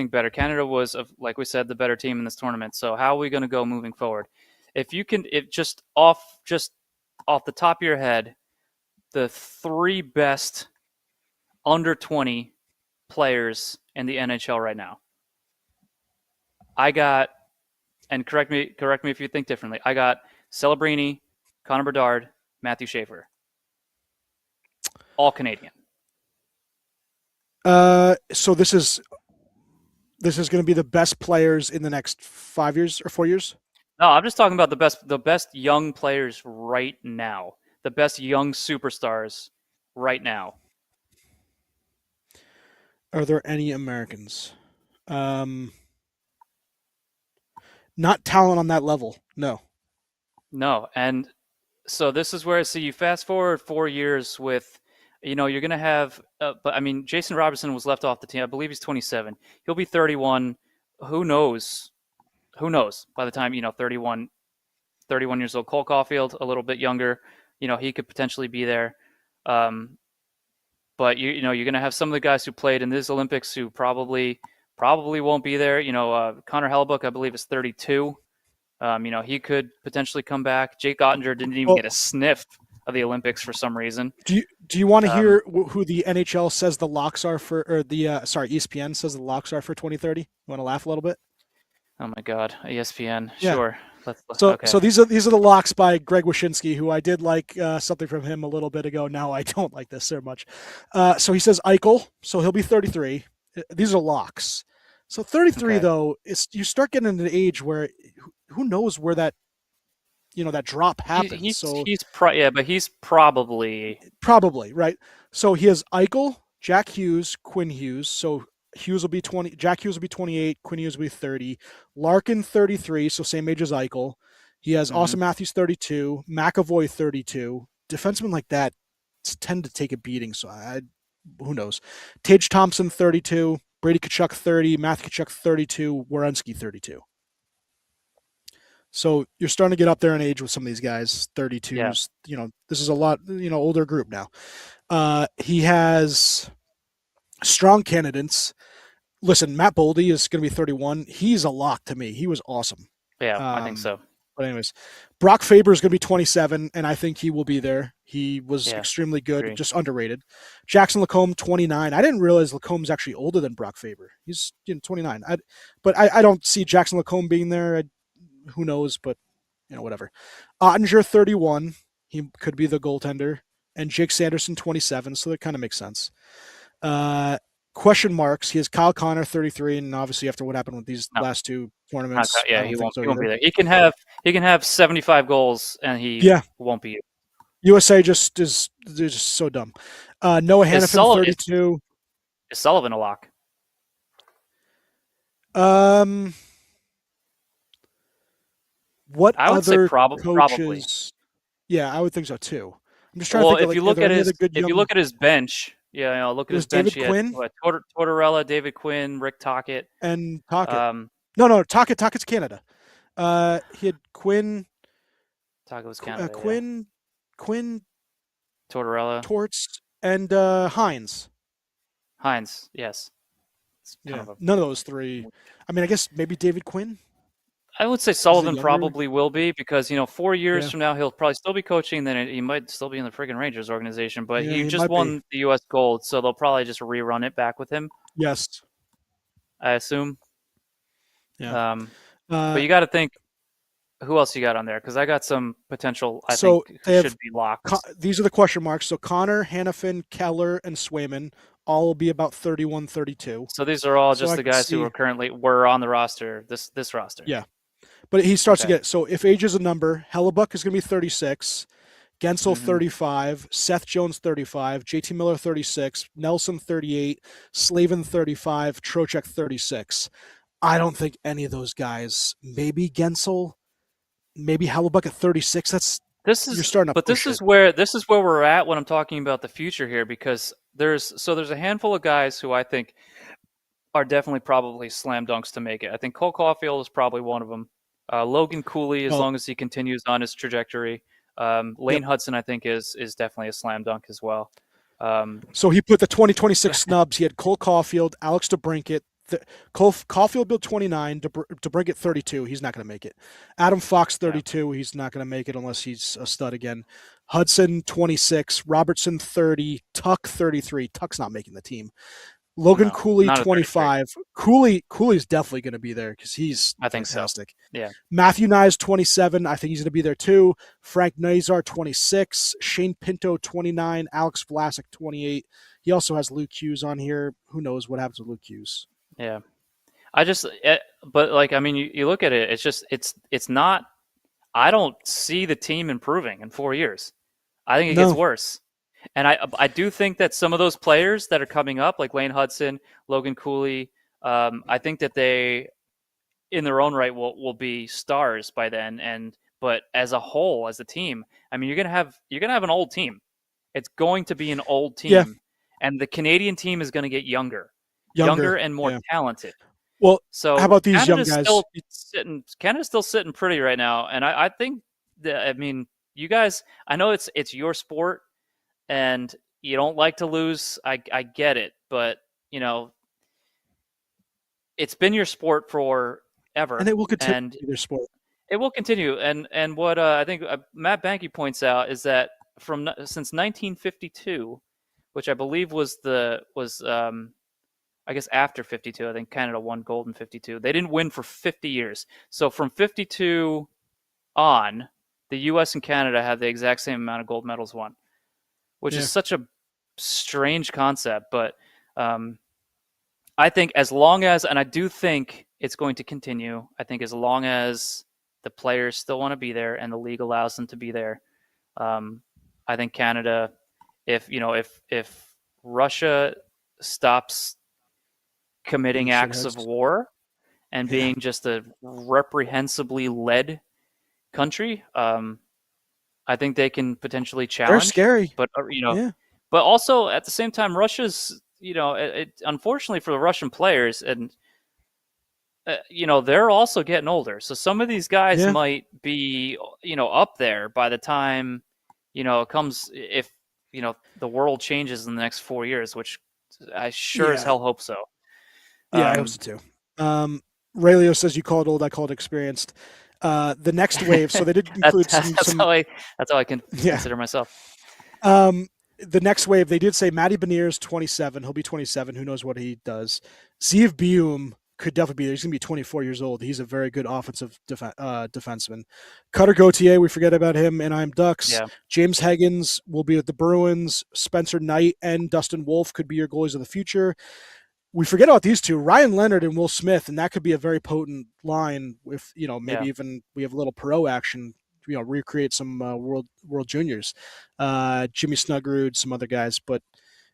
better? Canada was, like we said, the better team in this tournament. So how are we going to go moving forward? If just off the top of your head, the three best under 20 players in the NHL right now. I got, and correct me if you think differently. I got Celebrini, Connor Bedard, Matthew Schaefer, all Canadian. So this is going to be the best players in the next 5 years or 4 years. No, I'm just talking about the best young players right now, the best young superstars right now. Are there any Americans? Um, Not talent on that level. No. No, and so this is where I see you fast forward 4 years with, you're going to have, but I mean, Jason Robertson was left off the team. I believe he's 27. He'll be 31. Who knows? Who knows? By the time, 31 years old, Cole Caulfield, a little bit younger, he could potentially be there. Um, but you're going to have some of the guys who played in this Olympics who probably won't be there. Connor Hellebuck, I believe, is 32. He could potentially come back. Jake Ottinger didn't even Well, get a sniff of the Olympics for some reason. do you want to Um, hear who the NHL says the locks are for, or the sorry, ESPN says the locks are for 2030? You want to laugh a little bit? oh my God, ESPN. Yeah. Sure. Let's. So Okay. these are the locks by Greg Wyshynski, who I did like something from him a little bit ago. Now I don't like this so much. So he says Eichel, so he'll be 33. These are locks. So 33 Okay. though, it's you start getting into an age where who knows where that that drop He, happens. he's So he's pro- yeah, but he's probably probably right. So he has Eichel, Jack Hughes, Quinn Hughes. So Hughes will be 20. Jack Hughes will be 28. Quinn Hughes will be 30. Larkin 33, so same age as Eichel. He has hmm Austin Matthews 32, McAvoy 32. Defensemen like that tend to take a beating. So who knows? Tage Thompson 32, Brady Kachuk 30, Matthew Kachuk 32, Werenski 32. So you're starting to get up there in age with some of these guys, yeah 32s. This is a lot, older group now. He has strong candidates. Listen, Matt Boldy is going to be 31. He's a lock to me. He was awesome. yeah I think Um, so. but anyways, Brock Faber is going to be 27, and I think he will be there. He was Yeah, extremely good, agree. just underrated. Jackson Lacombe, 29. I didn't realize Lacombe's actually older than Brock Faber. He's 29. But I don't see Jackson Lacombe being there. Who knows? But whatever. Ottinger, 31. He could be the goaltender, and Jake Sanderson, 27. So that kind of makes sense. Uh, Question marks. He has Kyle Connor, 33, and obviously after what happened with these No, last two not, tournaments, I yeah, don't he think won't. so He won't either. be there. He can have 75 goals, and he Yeah, won't be. USA just is they're just so dumb. Noah Is Hannafin, Sullivan 32. is Sullivan a lock? Um, what I would say other probably. coaches? Yeah, I would think so too. I'm just trying to Well, think of, like, are there any other good if you young? look at his bench, yeah, look It at his was bench. David He had Quinn what, Tortorella, David Quinn, Rick Tocchet. and Tocchet. Um, No, Tockett's Canada. He had Quinn, Tocchet was Canada, yeah. Quinn, Quinn, Tortorella, Torts, and Hines. Hines, yes. It's kind Yeah, of a. none of those three. I mean, I guess maybe David Quinn. I would say He's a Sullivan younger. probably will be because 4 years Yeah, from now he'll probably still be coaching. Then he might still be in the friggin' Rangers organization, but yeah, he he just might be. won the U.S. Gold, so they'll probably just rerun it back with him. Yes. I assume. Yeah. Um, but Uh, you got to think who else you got on there because I got some potential. I think so who they have should be locks. these are the question marks. So Connor, Hannafin, Keller, and Swayman all will be about 31, 32. So these are all So just I the could guys who see. are currently were on the roster. This roster. Yeah, but he starts to Okay. get. So if age is a number, Hellebuck is going to be 36. Gensel hmm 35, Seth Jones 35, JT Miller 36, Nelson 38, Slavin 35, Trocheck 36. I don't think any of those guys, maybe Gensel, maybe Hellebuck at 36. That's You're starting to But push it. this is where we're at when I'm talking about the future here because there's a handful of guys who I think are definitely probably slam dunks to make it. I think Cole Caulfield is probably one of them. Logan Cooley, as Well, long as he continues on his trajectory. yep. Lane Hudson, I think, is definitely a slam dunk as well. Um, So he put the 2026 snubs. He had Cole Caulfield, Alex DeBrinket. Caulfield built 29, DeBrinket 32. He's not going to make it. Adam Fox yeah, 32. He's not going to make it unless he's a stud again. Hudson 26, Robertson 30, Tuck 33. Tuck's not making the team. Logan no, Cooley not a 33. 25. Cooley's definitely going to be there because he's I think so. fantastic. Yeah, Matthew Nyes 27. I think he's going to be there too. Frank Nazar 26. Shane Pinto 29. Alex Vlasic 28. He also has Luke Hughes on here. Who knows what happens with Luke Hughes? yeah. But like, I mean, you look at it. It's just it's not. I don't see the team improving in 4 years. I think it gets No. worse. And I do think that some of those players that are coming up, like Lane Hudson, Logan Cooley, I think that they, in their own right, will be stars by then. And but as a whole, as a team, I mean, you're gonna have an old team. It's going to be an old Yeah, team, and the Canadian team is going to get younger younger. and more Yeah. talented. Well, how So about these young guys? Canada's still sitting pretty right now, and I think that, I mean, you guys, I know it's your sport and you don't like to lose. I get it, but you know it's been your sport And forever, it will continue and to be their sport. it will continue. And what I think Matt Banky points out is that since 1952, which I believe was I guess after 52, I think Canada won gold in 52. They didn't win for 50 years. So from 52 on, the U.S. and Canada had the exact same amount of gold medals won, which is Yeah. such a strange concept. But um, I think as long as, and I do think it's going to continue, I think as long as the players still want to be there and the league allows them to be there, um, I think Canada, if Russia stops Being committing acts of shitheads. war and Yeah. being just a reprehensibly led country, I think they can potentially They're challenge. scary. But Yeah. but also at the same time, Russia's, unfortunately for the Russian players, and they're also getting older. So some of these guys Yeah. might be up there by the time it comes, if the world changes in the next 4 years, which I sure as Yeah. hell hope so. Yeah, I hope Um, so too. Raylio says you call it old, I call it experienced. The next wave, so they did that's, include that's some that's how I can yeah. consider myself. The next wave, they did say Matty Beniers 27. He'll be 27. Who knows what he does? Zeev Bium could definitely be there. He's going to be 24 years old. He's a very good offensive defenseman. Cutter Gauthier, we forget about him. And I'm Ducks. Yeah, James Higgins will be at the Bruins. Spencer Knight and Dustin Wolf could be your goalies of the future. We forget about these two, Ryan Leonard and Will Smith, and that could be a very potent line if, maybe yeah. even we have a little pro action, recreate some world juniors, Jimmy Snuggerud, some other guys. But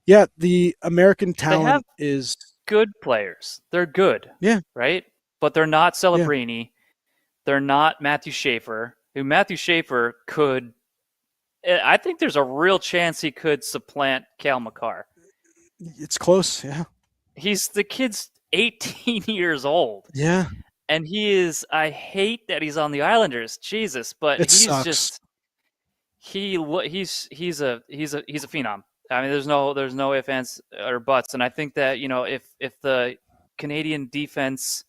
yeah, the American They have talent is, good players. They're good, yeah, right? But they're not yeah, Celebrini. They're not Matthew Schaefer, who Matthew Schaefer could. I think there's a real chance he could supplant Cal McCarr. it's close. Yeah. The kid's 18 years old, Yeah. and he is. I hate that he's on the Islanders, Jesus, but It he's sucks. just he's a phenom. I mean, there's no ifs, ands, or buts, and I think that if the Canadian defense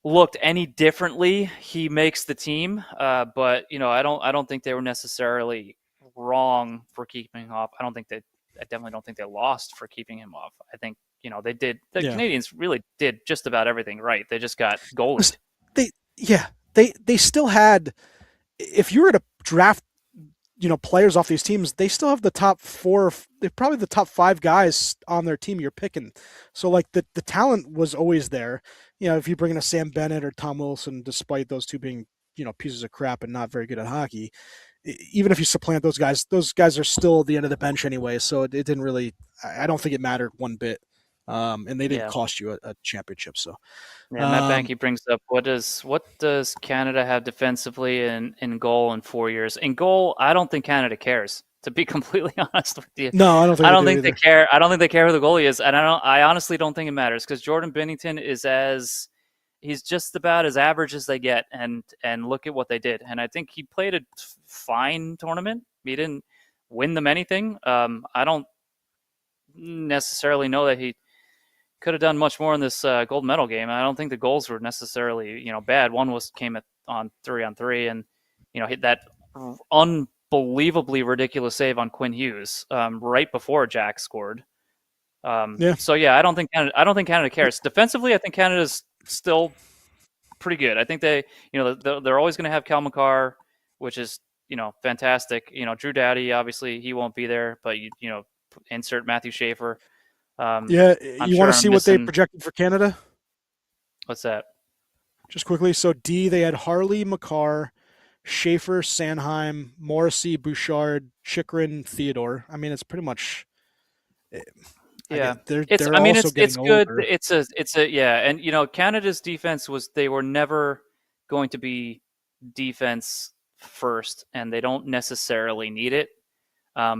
looked any differently, he makes the team. But I don't think they were necessarily wrong for keeping him off. I definitely don't think they lost for keeping him off. I think they did. The Yeah. Canadians really did just about everything right. They just got goalied. They, yeah, they still had, if you were to draft players off these teams, they still have the top four, they're probably the top five guys on their team you're picking. So like the talent was always there. If you bring in a Sam Bennett or Tom Wilson, despite those two being, pieces of crap and not very good at hockey, even if you supplant those guys are still at the end of the bench anyway. So it didn't really, I don't think it mattered one bit. And they didn't Yeah. cost you a championship. So, Yeah, Matt um, Banky brings up what does Canada have defensively in goal in 4 years? In goal, I don't think Canada cares. To be completely honest with you, no, I don't think I they don't do think they either. care. I don't think they care who the goalie is, and I honestly don't think it matters because Jordan Binnington he's just about as average as they get, and look at what they did. And I think he played a fine tournament. He didn't win them anything. I don't necessarily know that he could have done much more in this gold medal game. I don't think the goals were necessarily bad. One came on 3-on-3, and hit that unbelievably ridiculous save on Quinn Hughes right before Jack scored. Yeah. So yeah, I don't think Canada cares defensively. I think Canada's still pretty good. I think they're always going to have Cal McCarr, which is fantastic. Drew Doughty, obviously he won't be there, but insert Matthew Schaefer. Yeah. I'm You want sure to I'm see what they missing. projected for Canada? What's that? Just quickly. So D, they had Harley, McCarr, Schaefer, Sanheim, Morrissey, Bouchard, Chikrin, Theodore. I mean, it's pretty much. I Yeah. get they're It's they're I mean also it's getting good. older. It's a yeah, and Canada's defense was they were never going to be defense first, and they don't necessarily need it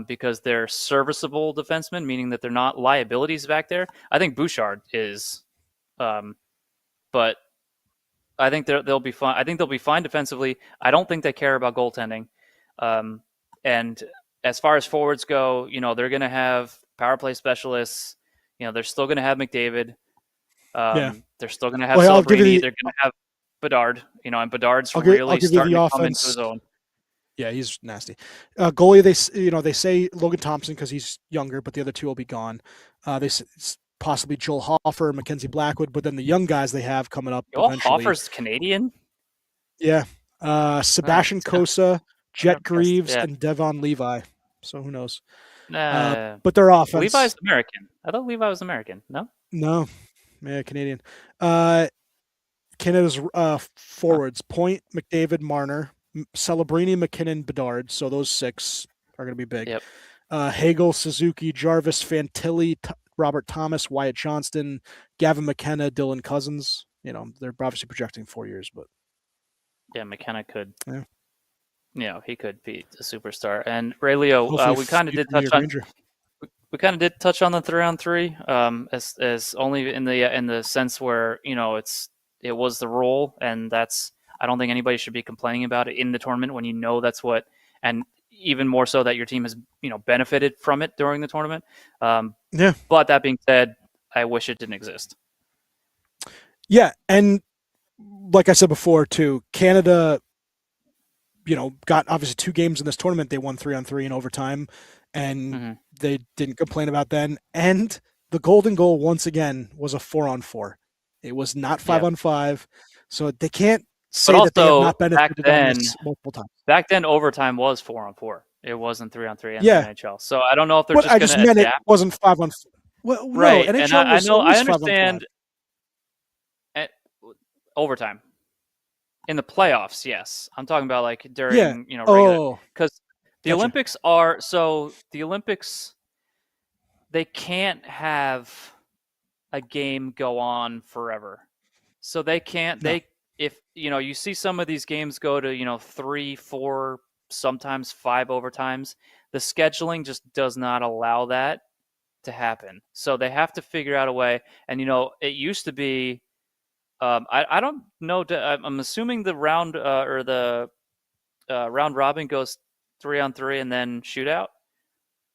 because they're serviceable defensemen, meaning that they're not liabilities back there. I think Bouchard is, um, but I think they'll be fine. I think they'll be fine defensively. I don't think they care about goaltending. Um, and as far as forwards go, they're going to have power play specialists. They're still going to have McDavid. Yeah. They're still going to have Well, I'll give you Celebrini. the They're going to have Bedard. And Bedard's I'll really give you starting the to come into his offense. own. Yeah, he's nasty. Goalie, they say Logan Thompson because he's younger, but the other two will be gone. Possibly Joel Hoffer, Mackenzie Blackwood, but then the young guys they have coming up Joel eventually. Hoffer's Canadian. Yeah, Sebastian Kosa, I never Jet guessed. Greaves, Yeah. and Devon Levi. So who knows? Uh, But their offense, Levi's American. I thought Levi was American. No. no, yeah, Canadian. Canada's Huh. forwards: Point, McDavid, Marner, Celebrini, McKinnon, Bedard. So those six are going to be big. Yep. Hagel, Suzuki, Jarvis, Fantilli, Robert Thomas, Wyatt Johnston, Gavin McKenna, Dylan Cousins. They're obviously projecting 4 years, but Yeah, McKenna could. yeah, He could be a superstar. And Ray Leo, hopefully we kind of future did New touch York on Ranger. the 3-on-3, as only in the sense where it was the role, and that's I don't think anybody should be complaining about it in the tournament when that's what, and even more so that your team has benefited from it during the tournament. Yeah, But that being said, I wish it didn't exist. yeah, and like I said before, too, Canada, got obviously 2 games in this tournament. They won 3-on-3 in overtime, and Mm-hmm. they didn't complain about then. And the golden goal once again was a 4-on-4. It was not five Yeah, on five, so they can't but say that they have also not benefited on this multiple times. back then overtime was 4-on-4. It wasn't 3-on-3 in the Yeah, NHL. So I don't know if they're but just I going just to meant it adapt. wasn't 5-on. Well, no, Right, and NHL I was know I always 5-on-5. understand overtime in the playoffs. Yes, I'm talking about like Yeah. during regular, Oh, because the gotcha. Olympics they can't have a game go on forever. So they can't No. they if you see some of these games go to 3, 4, sometimes 5 overtimes. The scheduling just does not allow that to happen. So they have to figure out a way. And it used to be. I don't know. I'm assuming the round or the round robin goes 3-on-3 and then shootout,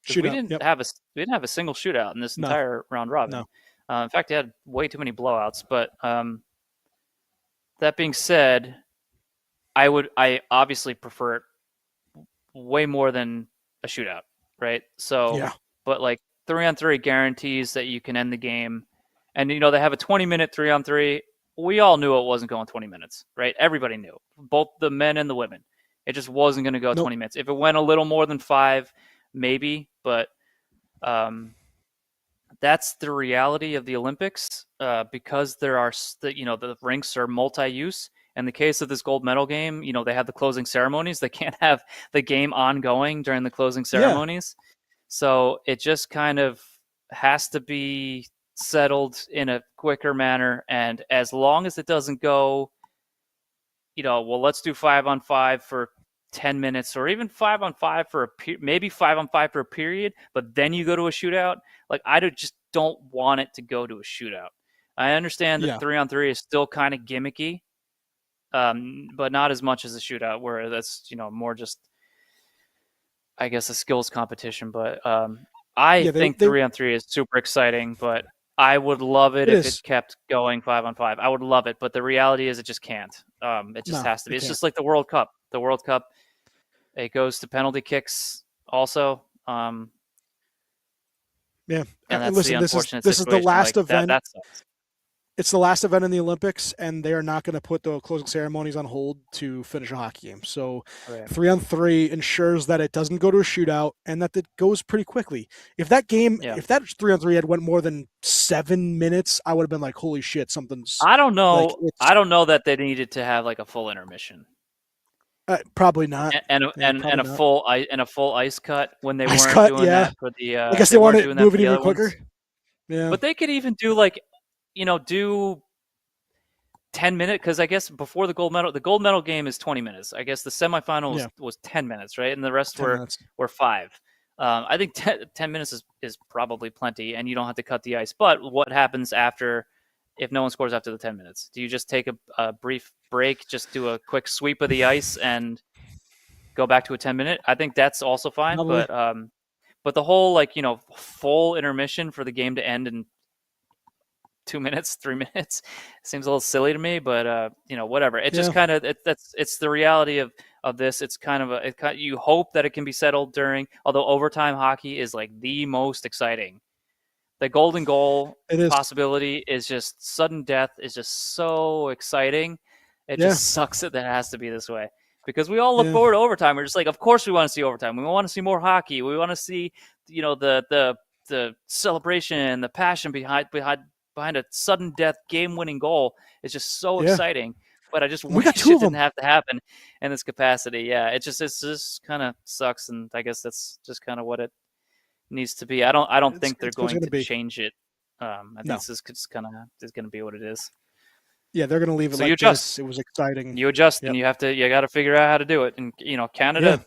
because we Shootout. didn't Yep. have a single shootout in this No. entire round robin. No. In fact, they had way too many blowouts. But that being said, I obviously prefer it way more than a shootout, right? So, Yeah. but like 3-on-3 guarantees that you can end the game, and they have a 20-minute 3-on-3. We all knew it wasn't going 20 minutes, right? Everybody knew, both the men and the women. It just wasn't going to go Nope. 20 minutes. If it went a little more than 5, maybe, but um, that's the reality of the Olympics, because the rinks are multi-use. In the case of this gold medal game, they have the closing ceremonies. They can't have the game ongoing during the closing Yeah. ceremonies, so it just kind of has to be settled in a quicker manner. And as long as it doesn't go, well, let's do 5-on-5 for 10 minutes, or even 5-on-5 for maybe 5-on-5 for a period, but then you go to a shootout. Like, just don't want it to go to a shootout. I understand that Yeah. 3-on-3 is still kind of gimmicky, but not as much as a shootout, where that's more just, I guess, a skills competition. But I Yeah. think They 3-on-3 is super exciting, but I would love it it if it is. kept going 5-on-5. I would love it, but the reality is it just can't. It just No, has to be. it It's can't. just like the World Cup. The World Cup, it goes to penalty kicks also, Yeah. and And that's the listen, this is unfortunate this is the situation. last Like that. event. That sucks. It's the last event in the Olympics, and they are not going to put the closing ceremonies on hold to finish a hockey game. So, Right. 3-on-3 ensures that it doesn't go to a shootout and that it goes pretty quickly. If that 3-on-3 had went more than 7 minutes, I would have been like, "Holy shit, something's I don't like know. it's." I don't know that they needed to have like a full intermission. Probably not. Yeah, and probably a not. full ice cut when they Ice weren't cut, doing yeah. that for the I guess they they want weren't to doing that move for it the even other quicker. ones. Yeah, But they could even do like, do 10 minute, because I guess before the gold medal game is 20 minutes. I guess the semifinal yeah. was 10 minutes, right? And the rest 10 minutes. were five. I think 10 minutes is probably plenty, and you don't have to cut the ice. But what happens after if no one scores after the 10 minutes? Do you just take a brief break, just do a quick sweep of the ice, and go back to a 10 minute? I think that's also fine. Probably. But the whole, like, full intermission for the game to end in 2 minutes, 3 minutes seems a little silly to me, but whatever. It just Yeah, kind of it's the reality of this. It's kind of you hope that it can be settled during. Although overtime hockey is like the most exciting. The golden goal it is. possibility is just sudden death is just so exciting. It Yeah, just sucks that that has to be this way because we all look yeah, forward to overtime. We're just like, of course we want to see overtime. We want to see more hockey. We want to see the celebration, the passion behind a sudden death game winning goal is just so yeah. exciting. But I just And we got wish two it of didn't them. have to happen in this capacity. Yeah, it's just kind of sucks, and I guess that's just kind of what it needs to be. I don't think they're It's what's going going to to be. change it. I think No. this is just kind of is going to be what it is. Yeah, they're going to leave it So you like adjust, this. It was exciting. you adjust, and Yep. you got to figure out how to do it. And Yeah. Canada,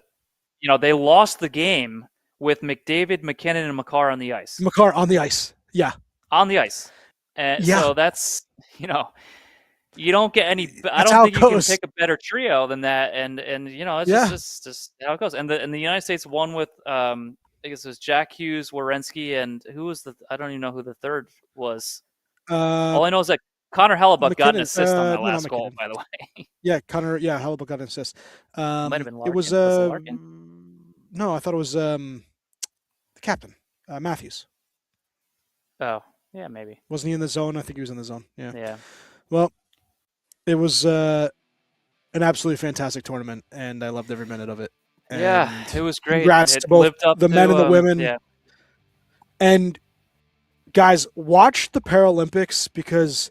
they lost the game with McDavid, McKinnon, and McCarr on the ice. Makar on the ice. Yeah. On the ice, and Yeah. so that's you don't get any. I That's don't how it think you can goes. pick a better trio than that. And it's Yeah. just how it goes. And the United States won with I guess it was Jack Hughes, Werenski, and who was the? I don't even know who the third was. Uh, All I know is that Connor Hellebuck got an McKinnon. assist on that No, not last goal. McKinnon. By the way, Yeah, Connor. Yeah, Hellebuyck got an assist. it might have been It was Larkin. Was it Larkin? no, I thought it was the captain, Matthews. Oh, yeah, maybe. Wasn't he in the zone? I think he was in the zone. Yeah. Yeah, Well, it was an absolutely fantastic tournament, and I loved every minute of it. yeah, And it was great. congrats It to both lived up the men to and the women. yeah. And guys, watch the Paralympics because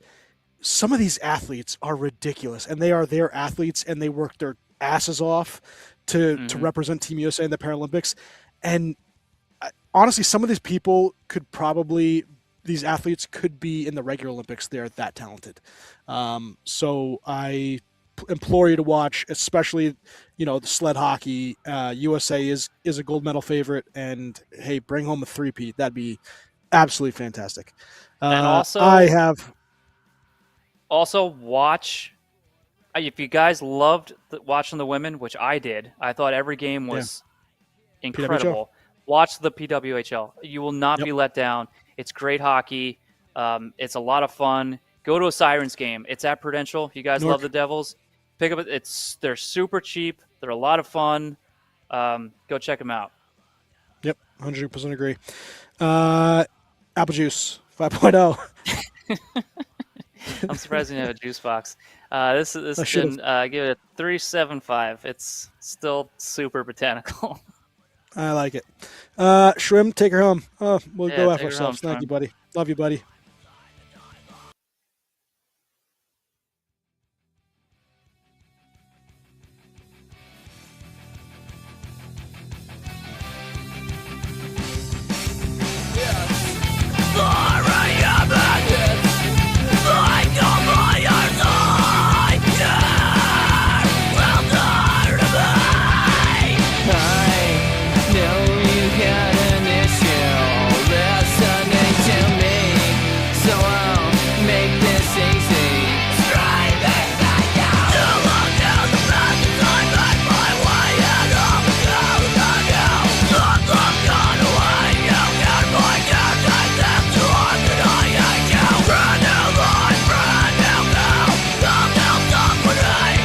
some of these athletes are ridiculous, and they are their athletes, and they work their asses off to Hmm. represent Team USA in the Paralympics. And honestly, some of these people could probably these athletes could be in the regular Olympics. They're that talented. So I implore you to watch, especially the sled hockey. USA is a gold medal favorite, and hey, bring home a three-peat. That'd be absolutely fantastic. And I also, have watch. If you guys loved watching the women, which I did, I thought every game yeah was PWHO. incredible. Watch the PWHL. You will not Yep. be let down. It's great hockey. It's a lot of fun. Go to a Sirens game. It's at Prudential. You guys love Nork. the Devils. Pick up. They're super cheap. They're a lot of fun. Go check them out. Yep. 100% agree. Apple juice 5.0. I'm surprised you didn't have a juice box. This I has should have. been give it a 3.75. It's still super botanical. I like it. Shrimp, take her home. Oh, we'll Yeah, go take after her home, ourselves. Thank you, Sean. buddy. Love you, buddy.